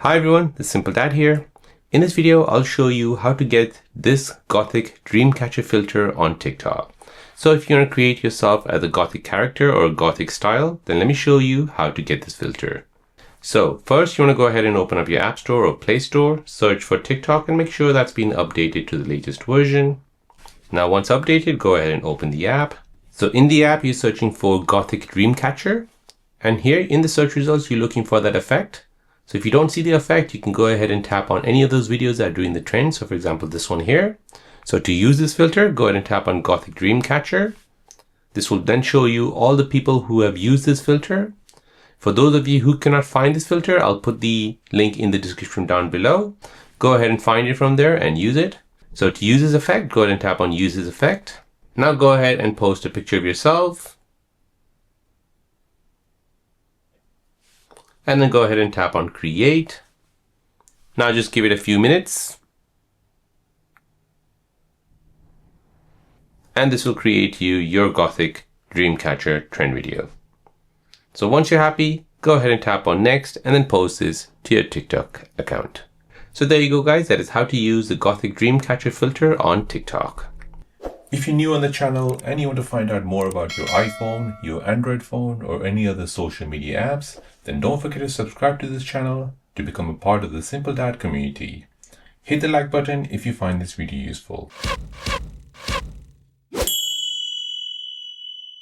Hi everyone, this is Simple Dad here. In this video, I'll show you how to get this Gothic Dreamcatcher filter on TikTok. So if you want to create yourself as a Gothic character or a Gothic style, then let me show you how to get this filter. So first, you want to go ahead and open up your App Store or Play Store, search for TikTok and make sure that's been updated to the latest version. Now once updated, go ahead and open the app. So in the app, you're searching for Gothic Dreamcatcher. And here in the search results, you're looking for that effect. So if you don't see the effect, you can go ahead and tap on any of those videos that are doing the trend. So for example, this one here. So to use this filter, go ahead and tap on Gothic Dreamcatcher. This will then show you all the people who have used this filter. For those of you who cannot find this filter, I'll put the link in the description down below. Go ahead and find it from there and use it. So to use this effect, go ahead and tap on Use this effect. Now go ahead and post a picture of yourself. And then go ahead and tap on Create. Now just give it a few minutes. And this will create you your Gothic Dreamcatcher trend video. So once you're happy, go ahead and tap on Next and then post this to your TikTok account. So there you go guys, that is how to use the Gothic Dreamcatcher filter on TikTok. If you're new on the channel and you want to find out more about your iPhone, your Android phone, or any other social media apps, then don't forget to subscribe to this channel to become a part of the Simple Dad community. Hit the like button if you find this video useful.